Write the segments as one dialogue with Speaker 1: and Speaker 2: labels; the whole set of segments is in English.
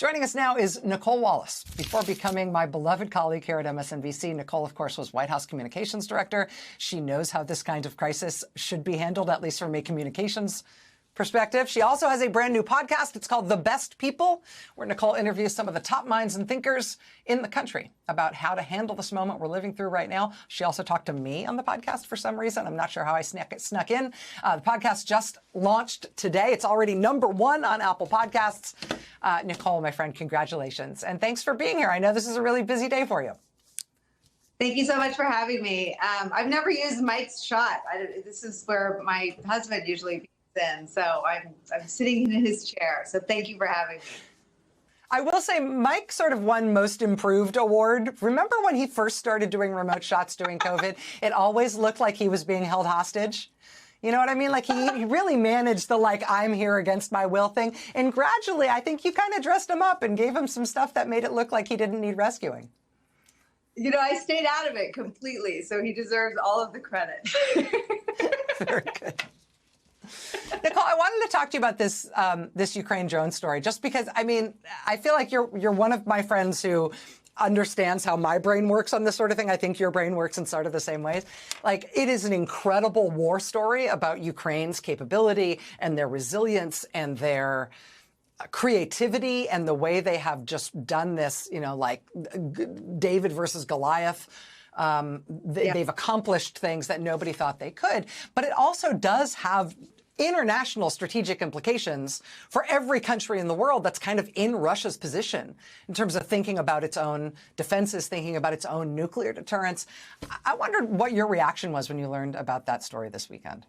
Speaker 1: Joining us now is Nicolle Wallace. Before becoming my beloved colleague here at MSNBC, Nicolle, of course, was White House Communications Director. She knows how this kind of crisis should be handled, at least from a communications perspective. She also has a brand new podcast. It's called The Best People, where Nicolle interviews some of the top minds and thinkers in the country about how to handle this moment we're living through right now. She also talked to me on the podcast for some reason. I'm not sure how I snuck in. The podcast just launched today. It's already #1 on Apple Podcasts. Nicolle, my friend, congratulations. And thanks for being here. I know this is a really busy day for you.
Speaker 2: Thank you so much for having me. I've never used Mike's shot. This is where my husband usually in, so I'm sitting in his chair. So thank you for having me.
Speaker 1: I will say Mike sort of won Most Improved Award. Remember when he first started doing remote shots during COVID? It always looked like he was being held hostage. You know what I mean? Like he really managed the I'm here against my will thing. And gradually, I think you kind of dressed him up and gave him some stuff that made it look like he didn't need rescuing.
Speaker 2: You know, I stayed out of it completely, so he deserves all of the credit.
Speaker 1: Very good. Nicolle, I wanted to talk to you about this this Ukraine drone story, just because, I mean, I feel like you're one of my friends who understands how my brain works on this sort of thing. I think your brain works in sort of the same ways. Like, it is an incredible war story about Ukraine's capability and their resilience and their creativity and the way they have just done this, you know, like David versus Goliath. They've accomplished things that nobody thought they could, but it also does have international strategic implications for every country in the world that's kind of in Russia's position in terms of thinking about its own defenses, thinking about its own nuclear deterrence. I wondered what your reaction was when you learned about that story this weekend.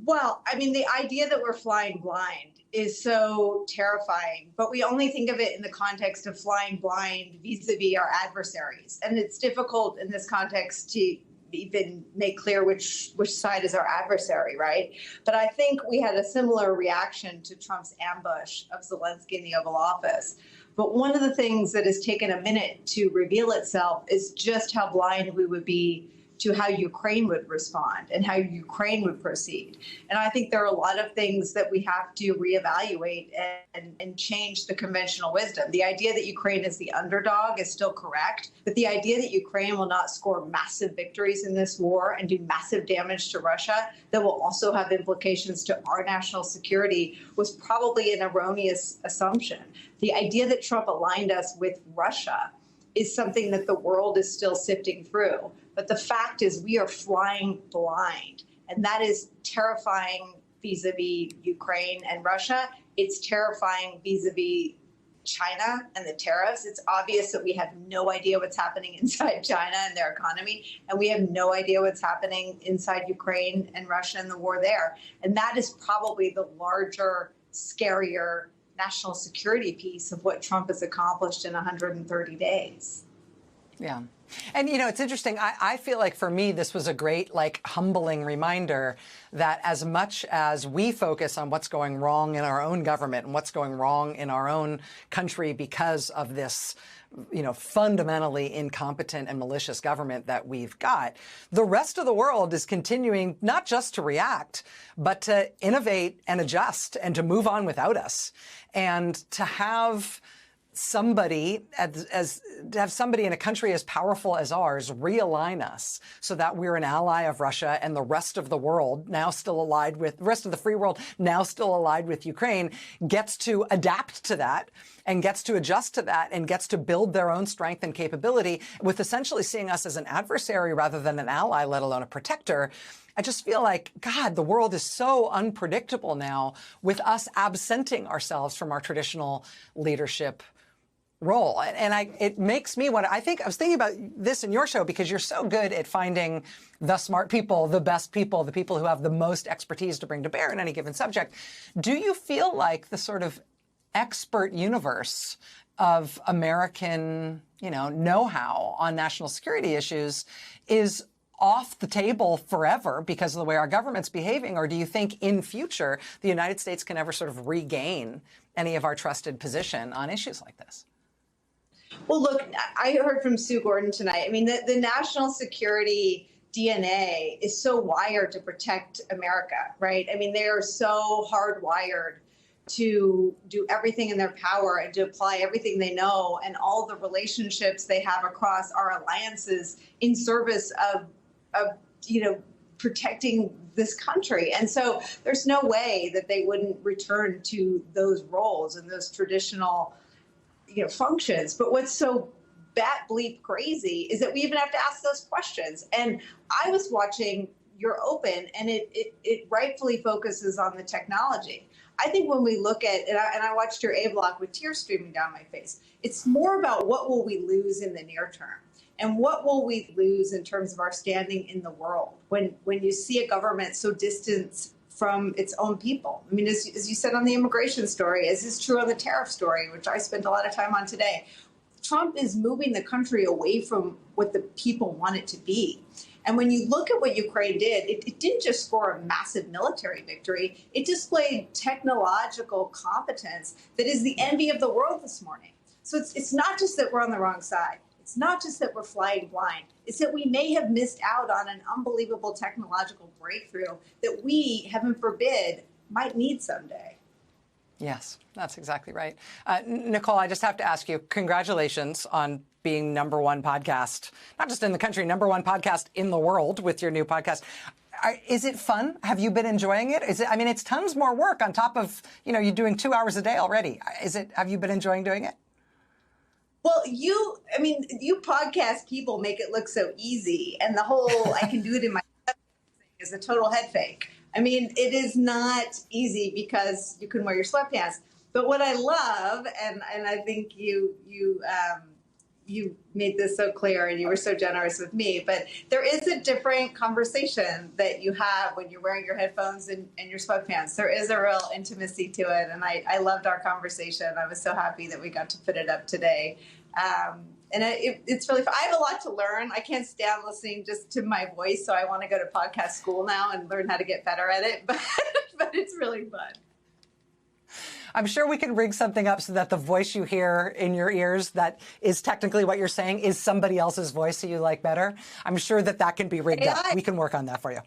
Speaker 2: Well, I mean, the idea that we're flying blind is so terrifying, but we only think of it in the context of flying blind vis-a-vis our adversaries. And it's difficult in this context to even make clear which side is our adversary, right? But I think we had a similar reaction to Trump's ambush of Zelensky in the Oval Office. But one of the things that has taken a minute to reveal itself is just how blind we would be to how Ukraine would respond and how Ukraine would proceed. And I think there are a lot of things that we have to reevaluate and change the conventional wisdom. The idea that Ukraine is the underdog is still correct, but the idea that Ukraine will not score massive victories in this war and do massive damage to Russia that will also have implications to our national security was probably an erroneous assumption. The idea that Trump aligned us with Russia is something that the world is still sifting through. But the fact is we are flying blind, and that is terrifying vis-a-vis Ukraine and Russia. It's terrifying vis-a-vis China and the tariffs. It's obvious that we have no idea what's happening inside China and their economy, and we have no idea what's happening inside Ukraine and Russia and the war there. And that is probably the larger, scarier national security piece of what Trump has accomplished in 130 days.
Speaker 1: Yeah. And, you know, it's interesting. I feel like for me, this was a great, humbling reminder that as much as we focus on what's going wrong in our own government and what's going wrong in our own country because of this, you know, fundamentally incompetent and malicious government that we've got, the rest of the world is continuing not just to react, but to innovate and adjust and to move on without us. And to have somebody somebody in a country as powerful as ours realign us so that we're an ally of Russia and the rest of the world now still allied with the rest of the free world now still allied with Ukraine gets to adapt to that and gets to adjust to that and gets to build their own strength and capability with essentially seeing us as an adversary rather than an ally, let alone a protector. I just feel like, God, the world is so unpredictable now with us absenting ourselves from our traditional leadership role. And it makes me want to, I was thinking about this in your show because you're so good at finding the smart people, the best people, the people who have the most expertise to bring to bear in any given subject. Do you feel like the sort of expert universe of American, know-how on national security issues is off the table forever because of the way our government's behaving? Or do you think in future the United States can ever sort of regain any of our trusted position on issues like this?
Speaker 2: Well, look, I heard from Sue Gordon tonight. I mean, the national security DNA is so wired to protect America, right? I mean, they are so hardwired to do everything in their power and to apply everything they know and all the relationships they have across our alliances in service of protecting this country. And so there's no way that they wouldn't return to those roles and those traditional, functions. But what's so bat bleep crazy is that we even have to ask those questions. And I was watching Your Open, and it rightfully focuses on the technology. I think when we look at, and I watched your A-block with tears streaming down my face, it's more about what will we lose in the near term. And what will we lose in terms of our standing in the world when you see a government so distant from its own people? I mean, as you said on the immigration story, as is true on the tariff story, which I spent a lot of time on today, Trump is moving the country away from what the people want it to be. And when you look at what Ukraine did, it didn't just score a massive military victory. It displayed technological competence that is the envy of the world this morning. So it's not just that we're on the wrong side. It's not just that we're flying blind. It's that we may have missed out on an unbelievable technological breakthrough that we, heaven forbid, might need someday.
Speaker 1: Yes, that's exactly right. Nicole, I just have to ask you, congratulations on being #1 podcast, not just in the country, #1 podcast in the world with your new podcast. Is it fun? Have you been enjoying it? It's tons more work on top of, you're doing 2 hours a day already. Have you been enjoying doing it?
Speaker 2: Well, you podcast people make it look so easy, and the whole I can do it in my thing is a total head fake. It is not easy because you can wear your sweatpants. But what I love, and I think you made this so clear and you were so generous with me, but there is a different conversation that you have when you're wearing your headphones and your sweatpants. There is a real intimacy to it, and I loved our conversation. I was so happy that we got to put it up today. And it's really fun. I have a lot to learn. I can't stand listening just to my voice, so I want to go to podcast school now and learn how to get better at it, but it's really fun.
Speaker 1: I'm sure we can rig something up so that the voice you hear in your ears that is technically what you're saying is somebody else's voice that you like better. I'm sure that can be rigged up. We can work on that for you.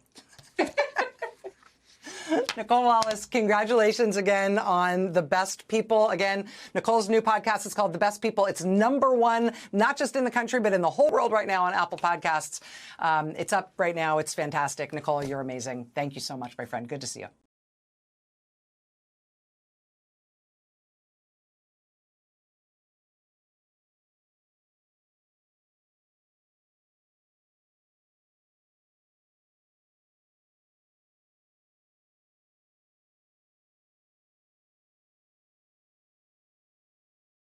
Speaker 1: Nicolle Wallace, congratulations again on The Best People. Again, Nicole's new podcast is called The Best People. It's #1, not just in the country, but in the whole world right now on Apple Podcasts. It's up right now. It's fantastic. Nicolle, you're amazing. Thank you so much, my friend. Good to see you.